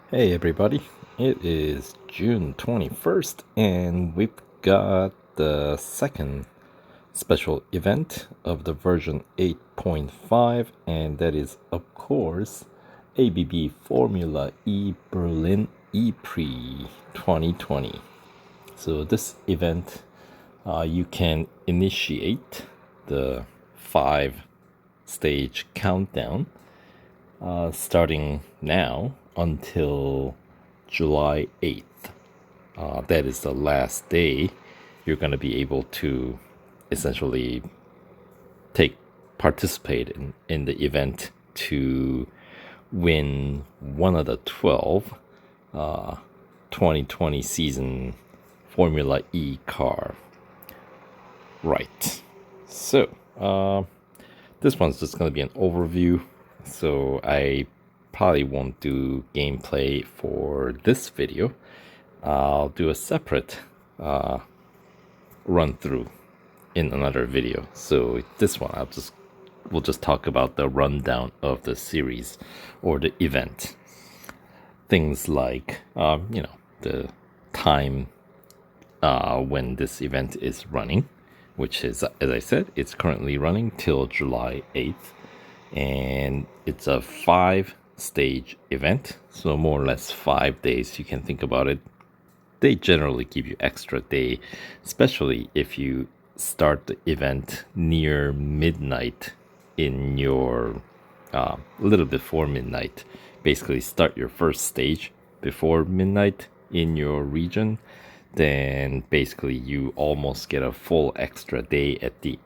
Hey everybody, it is June 21st and we've got the second special event of the version 8.5, and that is of course ABB Formula E Berlin E-Prix 2020. So this event, you can initiate the 5-stage countdown starting now until July 8th. That is the last day you're going to be able to essentially participate in the event to win one of the 12 2020 season Formula E car. Right. So, this one's just going to be an overview. So I probably won't do gameplay for this video. I'll do a separate run through in another video. So this one we'll just talk about the rundown of the series or the event. Things like the time when this event is running, which is, as I said, it's currently running till July 8th. And it's a 5-stage event, so more or less 5 days. You can think about it. They generally give you extra day, especially if you start the event near midnight in your a little before midnight. Basically start your first stage before midnight in your region, then basically you almost get a full extra day at the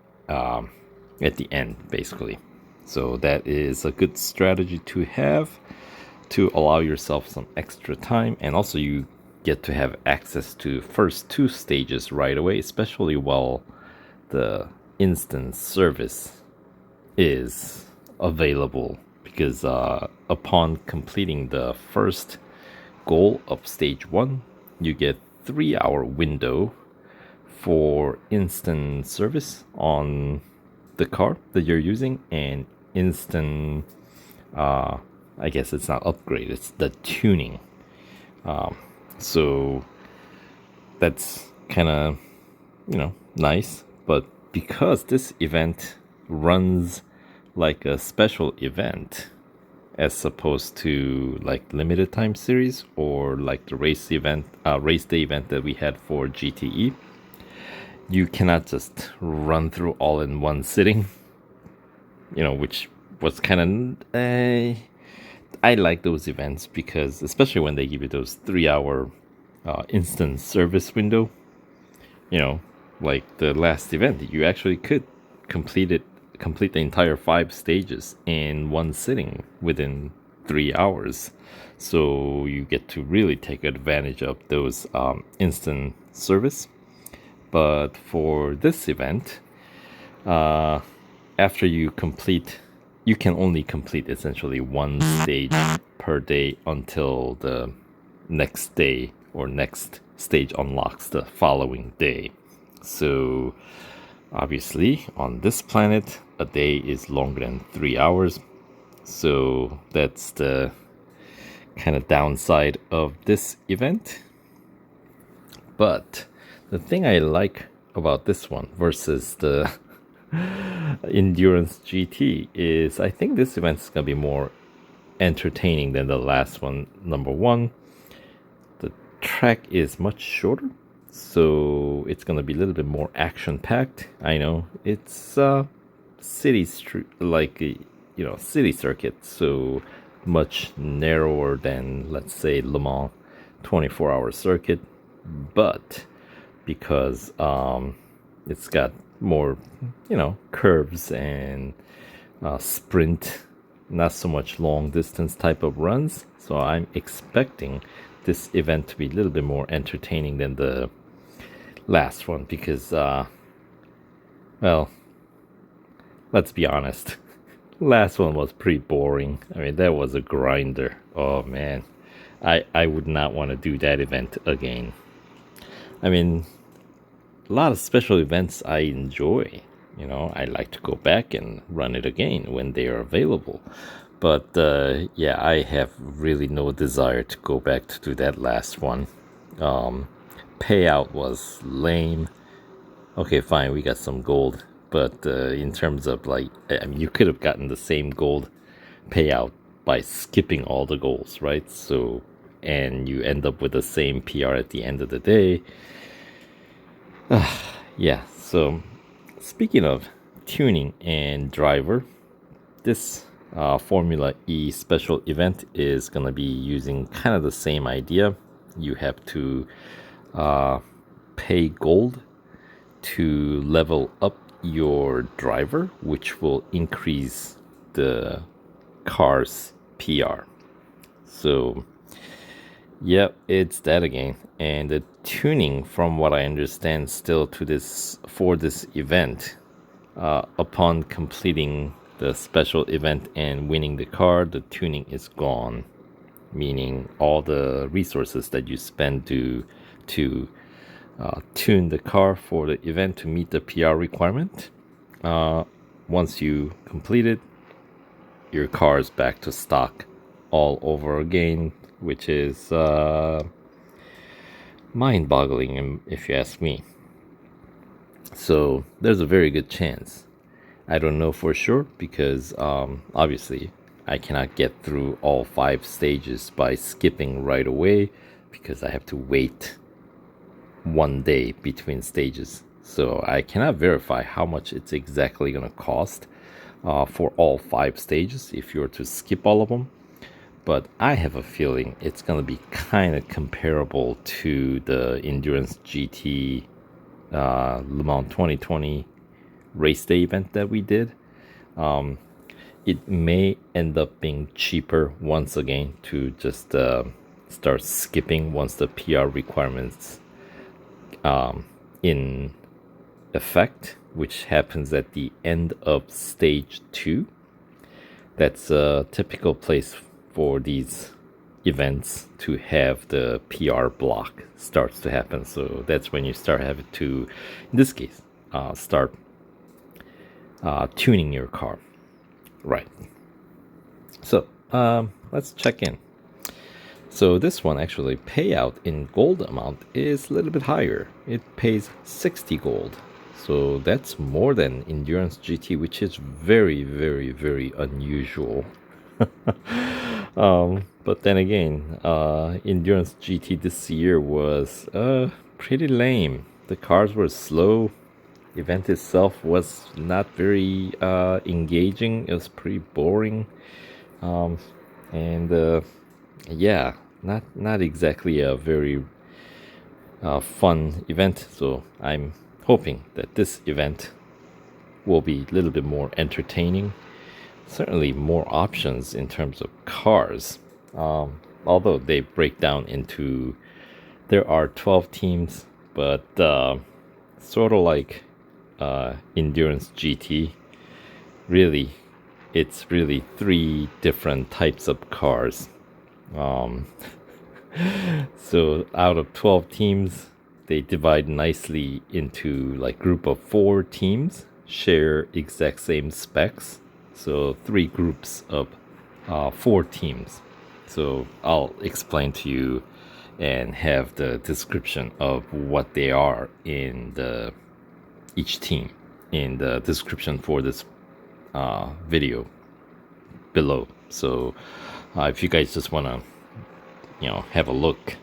end, basically. So that is a good strategy to have to allow yourself some extra time, and also you get to have access to first 2 stages right away, especially while the instant service is available, because upon completing the first goal of stage 1, you get 3-hour window for instant service on the car that you're using, and instant I guess it's not upgrade, it's the tuning. So that's kind of nice, but because this event runs like a special event as opposed to like limited time series or like the race day event that we had for GTE, you cannot just run through all in one sitting, which was kind of I like those events, because especially when they give you those 3-hour instant service window, like the last event, you actually could complete the entire 5 stages in one sitting within 3 hours. So you get to really take advantage of those instant service. But for this event, after you can only complete essentially 1 stage per day until the next day or next stage unlocks the following day. So obviously on this planet, a day is longer than 3 hours. So that's the kind of downside of this event. But the thing I like about this one versus the Endurance GT is I think this event is going to be more entertaining than the last one. Number one, the track is much shorter, so it's going to be a little bit more action-packed. I know it's city circuit, so much narrower than, let's say, Le Mans 24-hour circuit, but because it's got more curves and sprint, not so much long distance type of runs, so I'm expecting this event to be a little bit more entertaining than the last one, because well, let's be honest, last one was pretty boring. I mean, that was a grinder. Oh man, I would not want to do that event again. I mean, a lot of special events I enjoy. I like to go back and run it again when they are available. But yeah, I have really no desire to go back to do that last one. Payout was lame. Okay, fine, we got some gold, but in terms of like, I mean, you could have gotten the same gold payout by skipping all the goals, right? So, and you end up with the same PR at the end of the day. Yeah, so speaking of tuning and driver, this Formula E special event is going to be using kind of the same idea. You have to pay gold to level up your driver, which will increase the car's PR. So, yep, it's that again. And the tuning, from what I understand, still to this for this event, upon completing the special event and winning the car, the tuning is gone. Meaning all the resources that you spend to tune the car for the event to meet the PR requirement. Once you complete it, your car is back to stock all over again, which is mind-boggling if you ask me. So there's a very good chance. I don't know for sure because obviously I cannot get through all 5 stages by skipping right away because I have to wait 1 day between stages. So I cannot verify how much it's exactly going to cost for all 5 stages if you were to skip all of them. But I have a feeling it's going to be kind of comparable to the Endurance GT Le Mans 2020 race day event that we did. It may end up being cheaper once again to just start skipping once the PR requirements in effect, which happens at the end of stage 2. That's a typical place for these events to have the PR block starts to happen. So that's when you start having to, in this case, start tuning your car. Right. So let's check in. So this one actually payout in gold amount is a little bit higher. It pays 60 gold. So that's more than Endurance GT, which is very, very, very unusual. But then again, Endurance GT this year was pretty lame. The cars were slow. Event itself was not very engaging. It was pretty boring. Yeah, not exactly a very fun event. So I'm hoping that this event will be a little bit more entertaining. Certainly more options in terms of cars. Although they break down into, there are 12 teams, but sort of like Endurance GT, really, it's really 3 different types of cars. So out of 12 teams, they divide nicely into like group of 4 teams, share exact same specs. So 3 groups of 4 teams. So I'll explain to you and have the description of what they are in each team in the description for this video below. So if you guys just want to have a look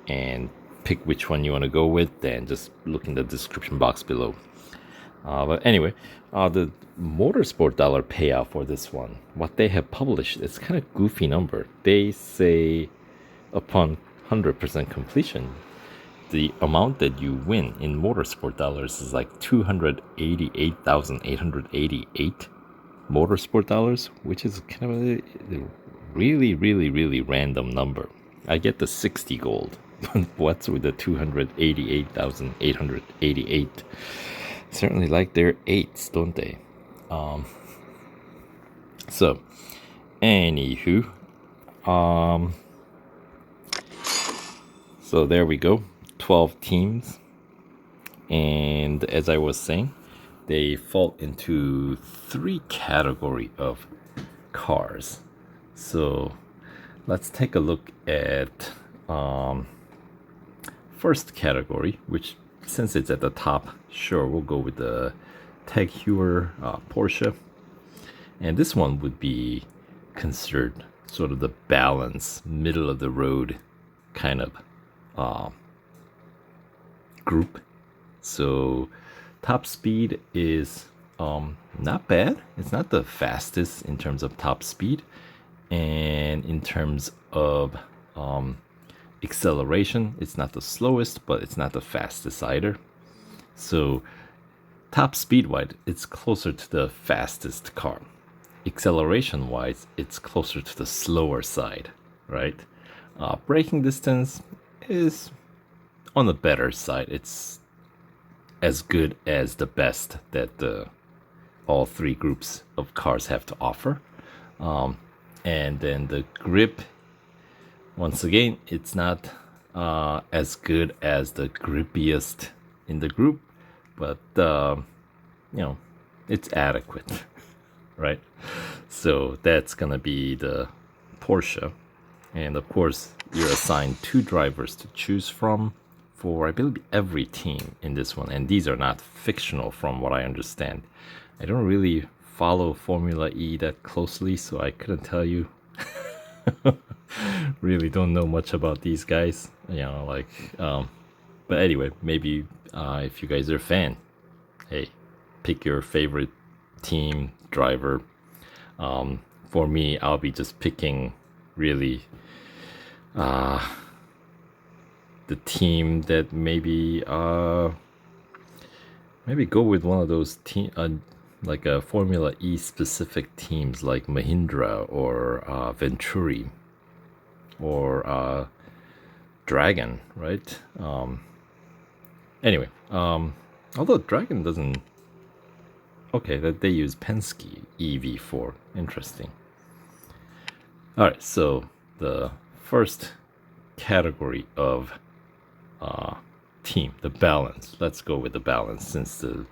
and pick which one you want to go with, then just look in the description box below. But anyway, the Motorsport dollar payout for this one, what they have published, it's kind of goofy number. They say upon 100% completion, the amount that you win in Motorsport dollars is like 288,888 Motorsport dollars, which is kind of a really, really, really random number. I get the 60 gold. What's with the 288,888? Certainly like their 8s, don't they? So, anywho, so there we go. 12 teams, and as I was saying, they fall into 3 category of cars. So let's take a look at first category, which since it's at the top, sure, we'll go with the Tag Heuer Porsche. And this one would be considered sort of the balance, middle of the road kind of group. So top speed is not bad. It's not the fastest in terms of top speed. And in terms of acceleration, it's not the slowest, but it's not the fastest either. So top speed wise, it's closer to the fastest car. Acceleration wise, it's closer to the slower side, right? Braking distance is on the better side. It's as good as the best that all three groups of cars have to offer. And then the grip, once again, it's not as good as the grippiest in the group, but it's adequate, right? So that's gonna be the Porsche, and of course you're assigned two drivers to choose from for, I believe, every team in this one, and these are not fictional from what I understand. I don't really follow Formula E that closely, so I couldn't tell you. Really don't know much about these guys, but anyway, maybe if you guys are a fan, hey, pick your favorite team driver. For me, I'll be just picking really the team that maybe go with one of those like a Formula E specific teams like Mahindra or Venturi or Dragon, right? Anyway, although Dragon doesn't, okay, that they use Penske EV4, interesting. All right, so the first category of team, the balance. Let's go with the balance since the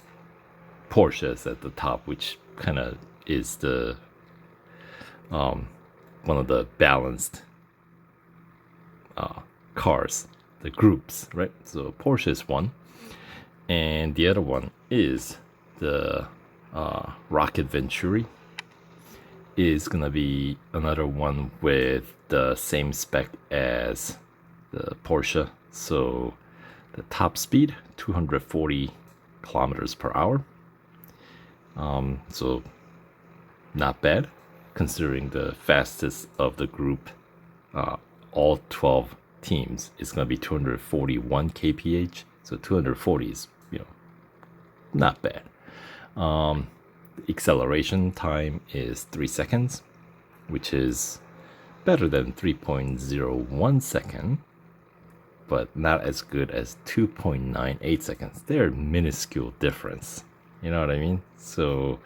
Porsche is at the top, which kind of is the one of the balanced cars, the groups, right? So Porsche is one, and the other one is the Rocket Venturi. Is gonna be another one with the same spec as the Porsche. So the top speed 240 kilometers per hour. So not bad considering the fastest of the group. All 12 teams is gonna be 241 kph. So 240 is not bad. Acceleration time is 3 seconds, which is better than 3.01 second, but not as good as 2.98 seconds. They're minuscule difference. You know what I mean? So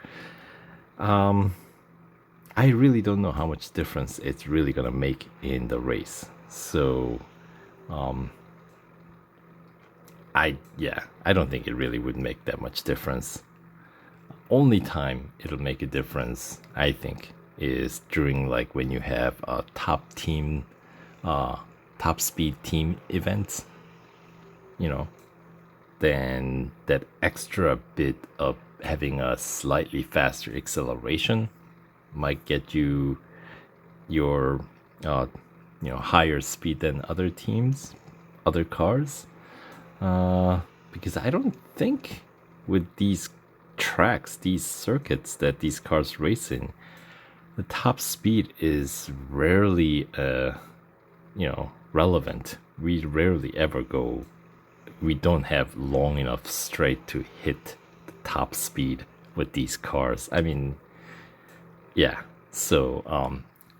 I really don't know how much difference it's really gonna make in the race. So I don't think it really would make that much difference. Only time it'll make a difference, I think, is during like when you have a top team, top speed team events, then that extra bit of having a slightly faster acceleration might get you your higher speed than other teams, other cars, because I don't think with these tracks, these circuits that these cars race in, the top speed is rarely relevant. We rarely ever go, we don't have long enough straight to hit the top speed with these cars. I mean, yeah, so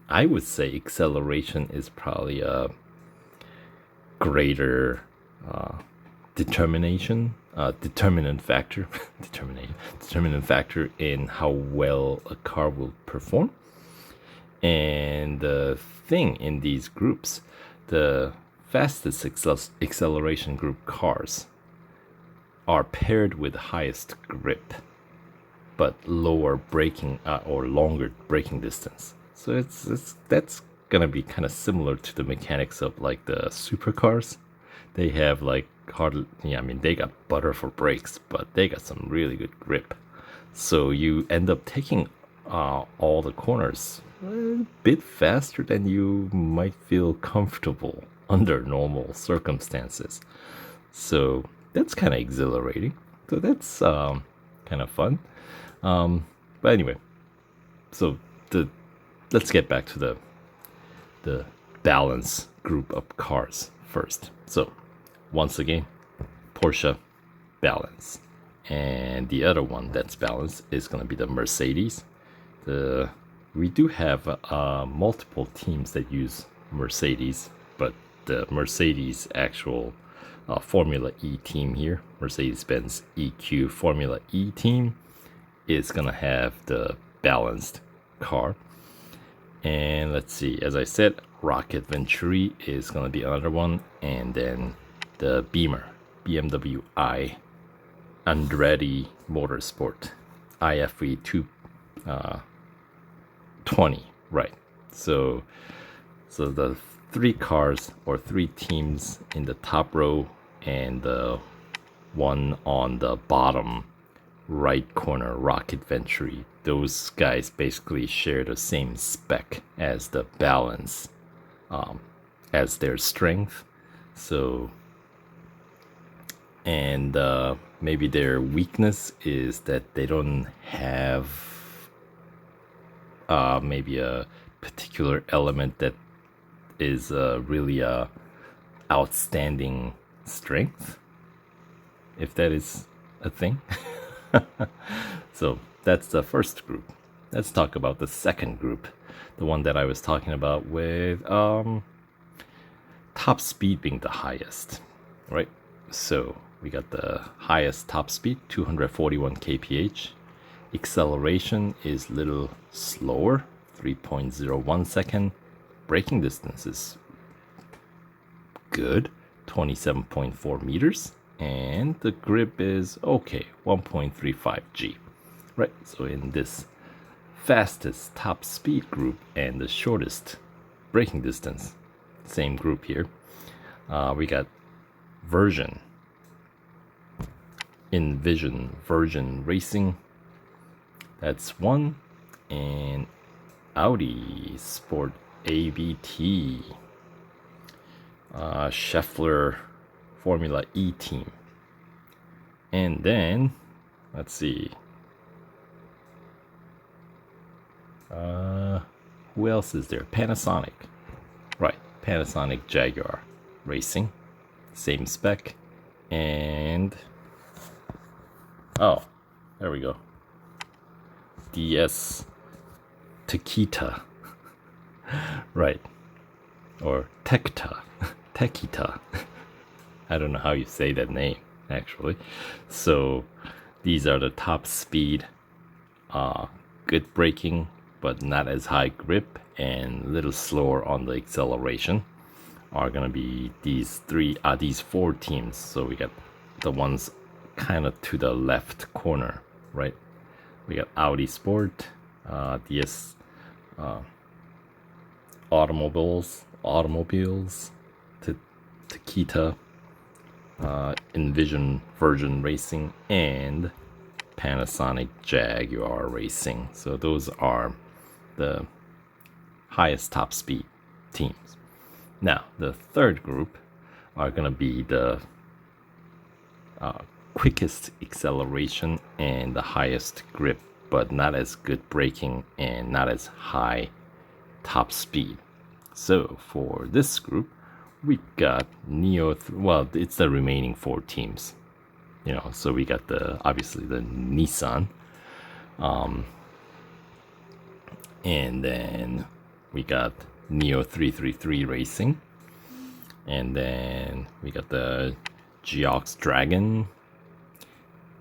I would say acceleration is probably a greater determinant factor in how well a car will perform. And the thing in these groups, the fastest acceleration group cars are paired with highest grip but lower braking or longer braking distance. So that's gonna be kind of similar to the mechanics of like the supercars. They have like I mean, they got butter for brakes, but they got some really good grip. So you end up taking all the corners a bit faster than you might feel comfortable under normal circumstances. So that's kind of exhilarating. So that's kind of fun. But anyway, so let's get back to the balance group of cars first. So once again, Porsche balance, and the other one that's balanced is going to be the Mercedes. We do have multiple teams that use Mercedes, but the Mercedes actual Formula E team here, Mercedes-Benz EQ Formula E team, is gonna have the balanced car. And let's see, as I said, Rocket Venturi is gonna be another one, and then the Beamer, BMW i Andretti Motorsport IFE 220, right? So the three cars or three teams in the top row and the one on the bottom right corner, Rocket Venturi, those guys basically share the same spec as the balance as their strength. So, and maybe their weakness is that they don't have maybe a particular element that is really a outstanding strength, if that is a thing. So that's the first group. Let's talk about the second group, the one that I was talking about with top speed being the highest, right? So we got the highest top speed, 241 kph. Acceleration is a little slower, 3.01 second. Braking distance is good, 27.4 meters. And the grip is okay, 1.35 G. Right, so in this fastest top speed group and the shortest braking distance, same group here, we got Envision Virgin Racing, that's one, and Audi Sport ABT, Scheffler Formula E team. And then let's see, who else is there? Panasonic, right? Panasonic Jaguar Racing, same spec. And oh, there we go, DS Takita, right? Or Tekita. I don't know how you say that name, actually. So these are the top speed, good braking, but not as high grip, and a little slower on the acceleration, are gonna be these four teams. So we got the ones kind of to the left corner, right? We got Audi Sport, DS automobiles, Takita, Envision Virgin Racing, and Panasonic Jaguar Racing. So those are the highest top speed teams. Now the third group are going to be the quickest acceleration and the highest grip, but not as good braking and not as high top speed. So for this group, we got well, it's the remaining four teams, so we got obviously the Nissan, and then we got Neo 333 Racing, and then we got the Geox Dragon,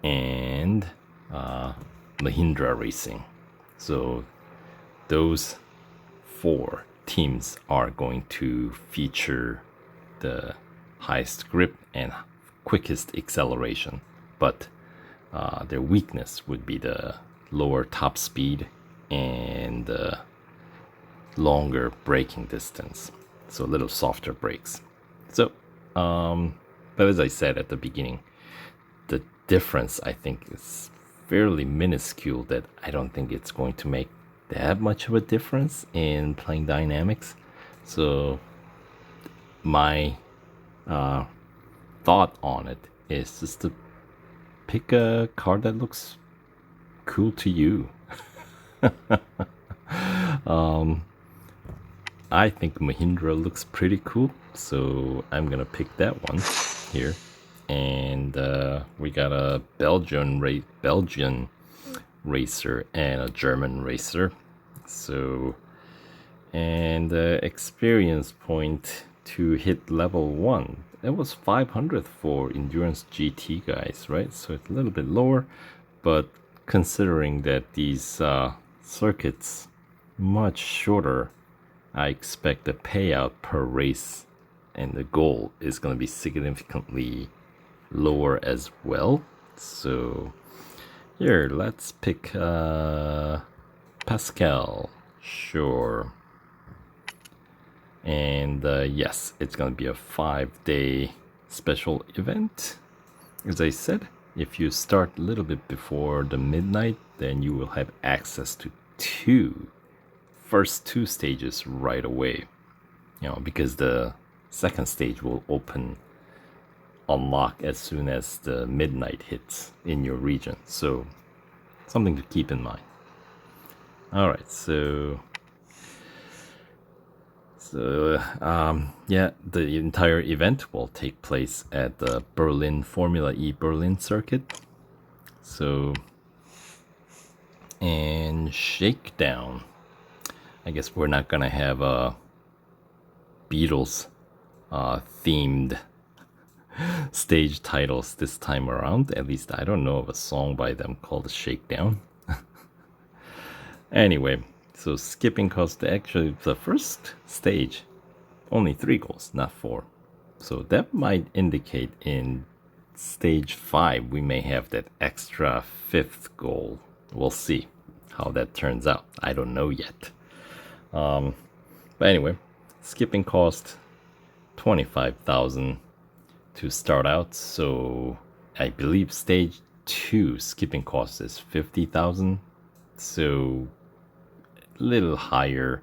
and Mahindra Racing. So those four teams are going to feature the highest grip and quickest acceleration, but their weakness would be the lower top speed and longer braking distance, so a little softer brakes. So, but as I said at the beginning, the difference I think is fairly minuscule that I don't think it's going to make that much of a difference in playing dynamics. So my thought on it is just to pick a car that looks cool to you. I think Mahindra looks pretty cool, so I'm gonna pick that one here. And we got a Belgian racer and a German racer. So, and experience point to hit level 1. That was 500 for Endurance GT guys, right? So it's a little bit lower, but considering that these circuits much shorter, I expect the payout per race and the goal is going to be significantly lower as well. So here, let's pick Pascal. Sure. And yes, it's going to be a 5-day special event. As I said, if you start a little bit before the midnight, then you will have access to first two stages right away. You know, because the second stage will unlock as soon as the midnight hits in your region. So something to keep in mind. All right, so yeah, the entire event will take place at the Formula E Berlin circuit. So, and shakedown. I guess we're not gonna have a Beatles themed stage titles this time around. At least I don't know of a song by them called Shakedown. Anyway, so skipping cost, actually the first stage, only 3 goals, not 4. So that might indicate in stage 5 we may have that extra 5th goal. We'll see how that turns out. I don't know yet. But anyway, skipping cost 25,000 to start out. So I believe stage 2 skipping cost is 50,000. So a little higher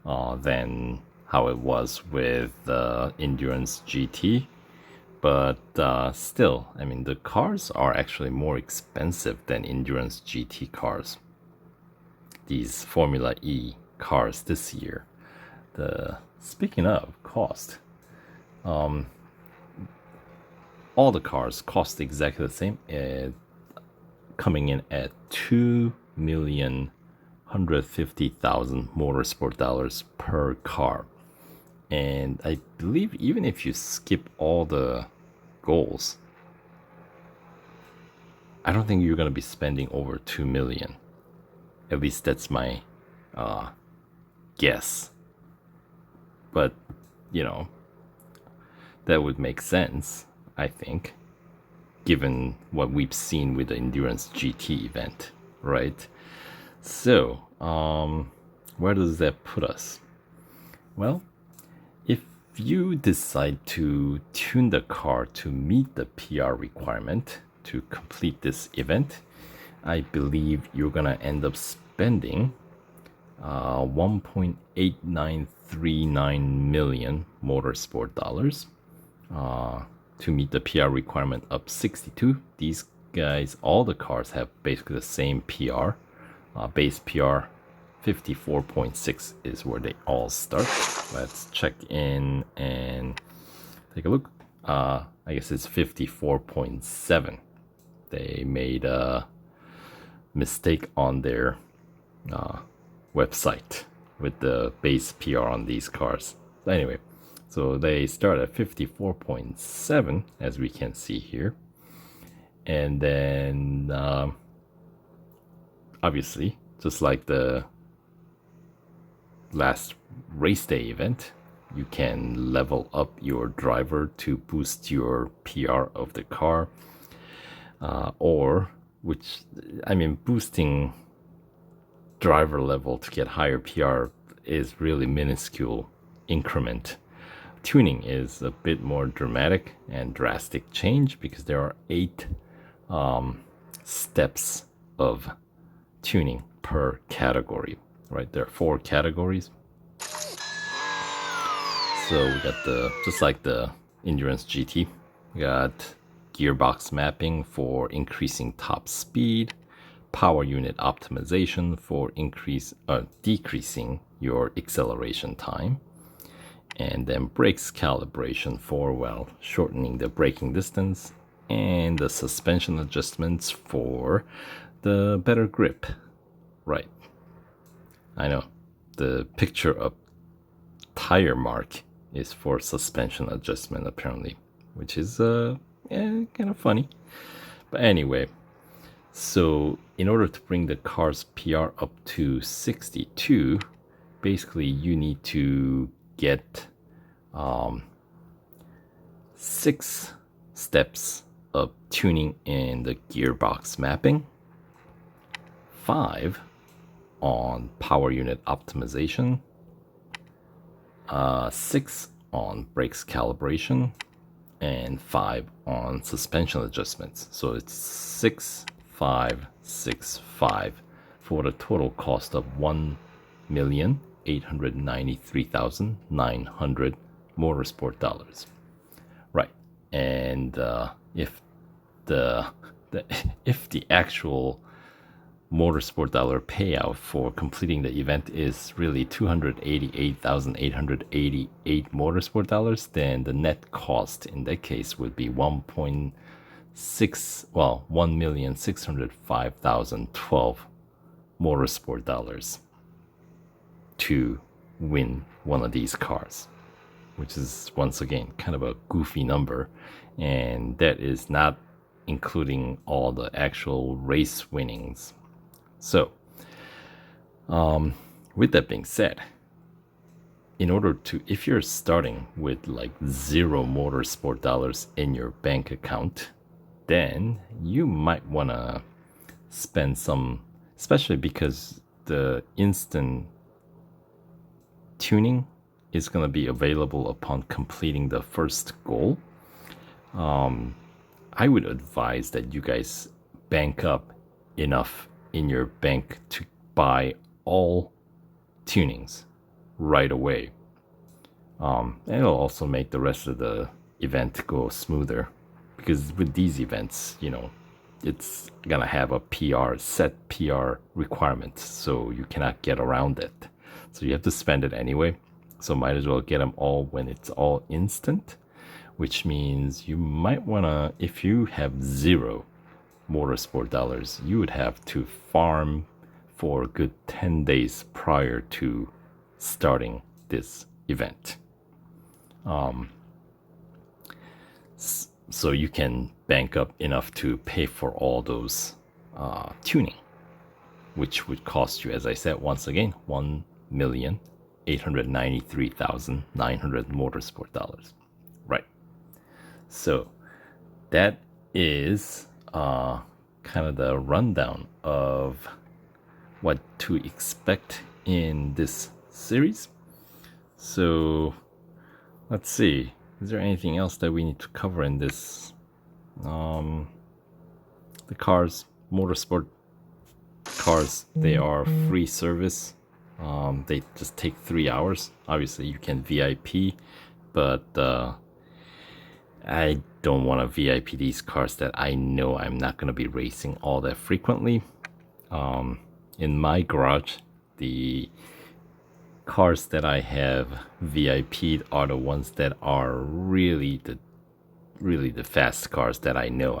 than how it was with Endurance GT. But still, I mean, the cars are actually more expensive than Endurance GT cars. These Formula E cars this year. Speaking of cost, all the cars cost exactly the same, coming in at 2,150,000 motorsport dollars per car. And I believe even if you skip all the goals, I don't think you're going to be spending over 2 million. At least that's my guess. But, you know, that would make sense, I think, given what we've seen with the Endurance GT event, right? So, where does that put us? Well, if you decide to tune the car to meet the PR requirement to complete this event, I believe you're gonna end up spending 1.8939 million motorsport dollars to meet the PR requirement of 62. These guys, all the cars have basically the same PR. Base PR 54.6 is where they all start. Let's check in and take a look. I guess it's 54.7. They made a mistake on their website with the base PR on these cars. So anyway, so they start at 54.7 as we can see here. And then obviously, just like the last race day event, you can level up your driver to boost your PR of the car, boosting driver level to get higher PR is really minuscule increment. Tuning is a bit more dramatic and drastic change because there are 8 steps of tuning per category, right? There are 4 categories. So we got just like the Endurance GT, we got gearbox mapping for increasing top speed, power unit optimization for decreasing your acceleration time, and then brakes calibration for, well, shortening the braking distance, and the suspension adjustments for the better grip. Right. I know. The picture of tire mark is for suspension adjustment apparently, which is kind of funny. But anyway, so in order to bring the car's PR up to 62, basically you need to get 6 steps of tuning in the gearbox mapping, 5 on power unit optimization, 6 on brakes calibration, and 5 on suspension adjustments. So it's 6, 5, 6, 5 for a total cost of $1,893,900 motorsport dollars. Right. And if the actual motorsport dollar payout for completing the event is really $288,888 motorsport dollars, then the net cost in that case would be $1,605,012 motorsport dollars to win one of these cars, which is once again kind of a goofy number, and that is not including all the actual race winnings. So, with that being said, in order to, if you're starting with like 0 motorsport dollars in your bank account, then you might want to spend some, especially because the instant tuning is going to be available upon completing the first goal. I would advise that you guys bank up enough in your bank to buy all tunings right away. And it'll also make the rest of the event go smoother, because with these events, you know, it's gonna have a set PR requirement, so you cannot get around it. So you have to spend it anyway. So might as well get them all when it's all instant, which means you might wanna, if you have 0 motorsport dollars, you would have to farm for a good 10 days prior to starting this event. So you can bank up enough to pay for all those tuning, which would cost you, as I said, once again, $1,893,900 motorsport dollars. Right. So that is kind of the rundown of what to expect in this series. So let's see, is there anything else that we need to cover in this? The cars, motorsport cars, they are free service. They just take 3 hours. Obviously you can VIP, but I don't want to VIP these cars that I know I'm not going to be racing all that frequently. In my garage, the cars that I have VIP'd are the ones that are really the fast cars that I know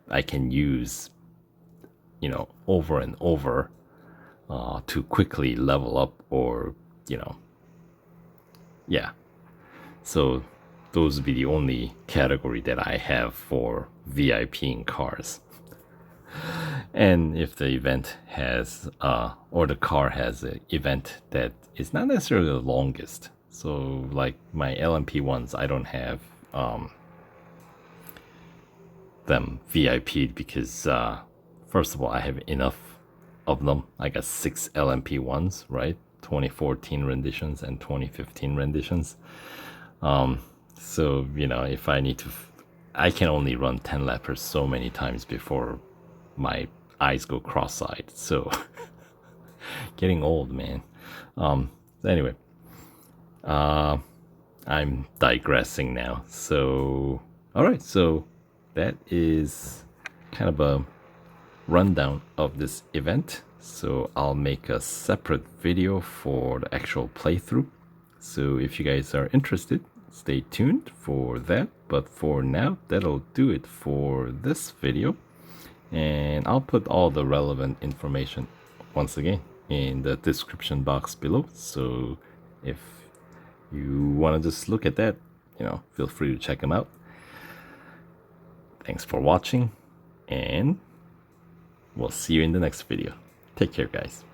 I can use, you know, over and over to quickly level up, or, you know, yeah. So those would be the only category that I have for VIPing cars. And if the event has, or the car has an event that is not necessarily the longest, so like my LMP ones, I don't have them VIP'd because, first of all, I have enough of them. I got 6 LMP ones, right? 2014 renditions and 2015 renditions. So, you know, if I need to, I can only run 10 lappers so many times before my eyes go cross-eyed. So, getting old, man. Anyway, I'm digressing now. So, all right, so that is kind of a rundown of this event. So I'll make a separate video for the actual playthrough. So if you guys are interested, stay tuned for that. But for now, that'll do it for this video. And I'll put all the relevant information once again in the description box below. So if you want to just look at that, you know, feel free to check them out. Thanks for watching, and we'll see you in the next video. Take care, guys.